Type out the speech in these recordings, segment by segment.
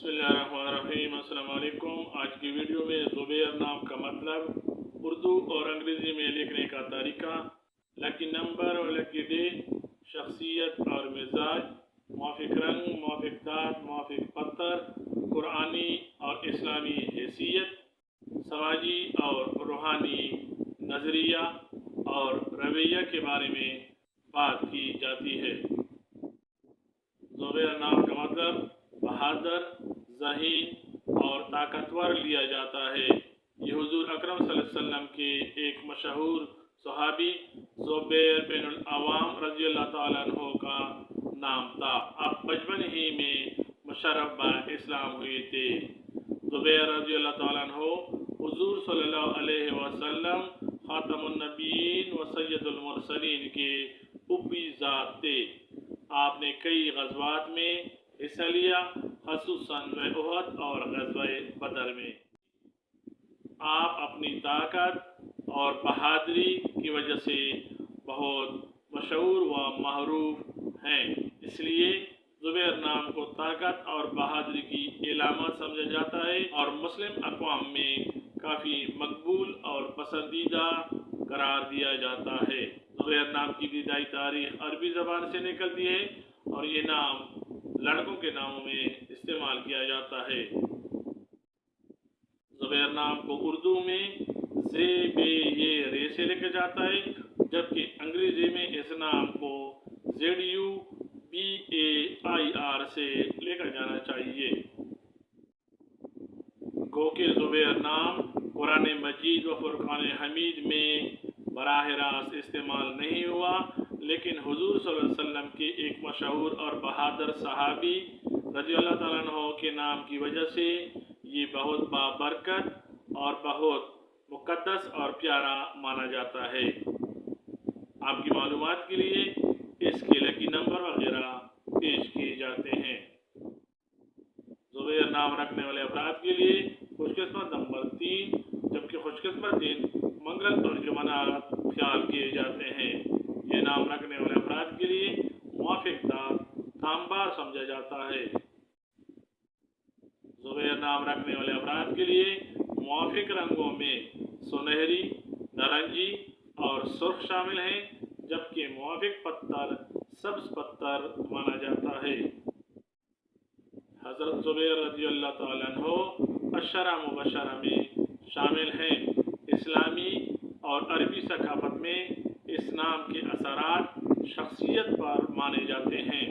बिस्मिल्लाहिर्रहमानिर्रहीम। अस्सलाम वालेकुम। आज की वीडियो में ज़ुबैर नाम का मतलब, उर्दू और अंग्रेज़ी में लिखने का तरीका, लकी नंबर और लकी डे, शख्सियत और मिजाज, मुवाफिक रंग, मुवाफिक दांत, मुवाफिक पत्थर, कुरानी और इस्लामी हैसियत, समाजी और रूहानी नज़रिया और रवैया के बारे में बात की जाती है। ज़ुबैर नाम का मतलब बहादुर, ज़हीन और ताकतवर लिया जाता है। ये हुज़ूर अकरम सल्लल्लाहु अलैहि वसल्लम के एक मशहूर सहाबी ज़ुबैर बिन अल-अवाम रज़ियल्लाहु ताला अन्हु का नाम था। अब बचपन ही में मुशर्रफ बा इस्लाम हुए थे। ज़ुबैर रज़ियल्लाहु ताला अन्हु हुज़ूर सल्लल्लाहु अलैहि वसल्लम खातमुन नबीयीन व सय्यदुल मुरसलीन के उप्पी ज़ात थे। आपने कई ग़ज़वात में हिस्सा लिया, ख़ुसूसन उहद और ग़ज़वाए बदर में। आप अपनी ताकत और बहादुरी की वजह से बहुत मशहूर व महरूफ हैं। इसलिए ज़ुबैर नाम को ताकत और बहादुरी की इलामत समझा जाता है और मुस्लिम अक़वाम में काफ़ी मकबूल और पसंदीदा करार दिया जाता है। ज़ुबैर नाम की इब्तिदाई तारीख़ अरबी ज़बान से निकलती है और ये नाम लड़कों के नामों में इस्तेमाल किया जाता है। ज़ुबैर नाम को उर्दू में ज़े बे ये रे से लिखा जाता है, जबकि अंग्रेज़ी में इस नाम को ZUBAIR से लिखा जाना चाहिए। गो के ज़ुबैर नाम कुरान मजीद व फुरक़ान हमीद में बराह रास्त इस्तेमाल नहीं हुआ, लेकिन हुज़ूर सल्लल्लाहु अलैहि वसल्लम के एक मशहूर और बहादुर सहाबी रज़ियल्लाहु ताला अन्हु के नाम की वजह से ये बहुत बाबरकत और बहुत मुक़द्दस और प्यारा माना जाता है। आपकी मालूमात के लिए इसके लकी नंबर वगैरह पेश किए जाते हैं। ज़ुबैर नाम रखने वाले अफराद के लिए खुशकिस्मत नंबर 3, जबकि खुशकिस्मत दिन मंगल और जुमनात ख्याल किए जाते हैं। ये नाम रखने वाले अफराद के लिए मुवाफिक दांत तांबा समझा जाता है। ज़ुबैर नाम रखने वाले अफराद के लिए मुवाफिक रंगों में सुनहरी, नारंगी और सुर्ख शामिल हैं, जबकि मुवाफिक पत्थर सब्ज़ पत्थर माना जाता है। हज़रत ज़ुबैर रज़ियल्लाहु ताला अन्हु अशरा मुबशरा में शामिल हैं। इस्लामी और अरबी सकाफ़त में इस नाम के असरात शख्सियत पर माने जाते हैं।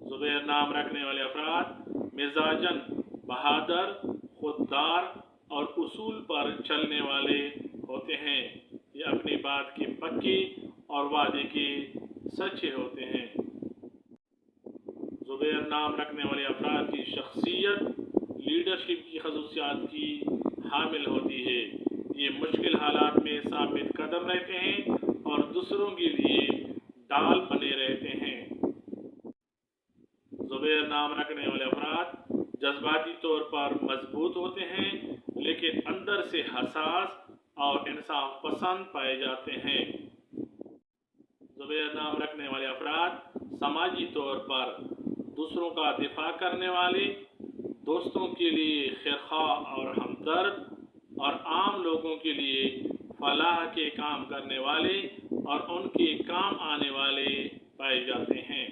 ज़ुबैर नाम रखने वाले अफराद मिजाजन बहादुर, खुददार और उसूल पर चलने वाले होते हैं। ये अपनी बात के पक्के और वादे के सच्चे होते हैं। ज़ुबैर नाम रखने वाले अफराद की शख्सियत लीडरशिप की खसूसियात की हामिल होती है। ये मुश्किल हालात में साबित कदम रहते हैं और दूसरों के लिए ढाल बने रहते हैं। ज़ुबैर नाम रखने वाले अफराद जज्बाती तौर पर मजबूत होते हैं, लेकिन अंदर से हसास और इंसाफ पसंद पाए जाते हैं। ज़ुबैर नाम रखने वाले अफराद समाजी तौर पर दूसरों का दिफा करने वाले, दोस्तों के लिए खैरख्वाह और हमदर्द और आम लोगों के लिए फलाह के काम करने वाले और उनके काम आने वाले पाए जाते हैं।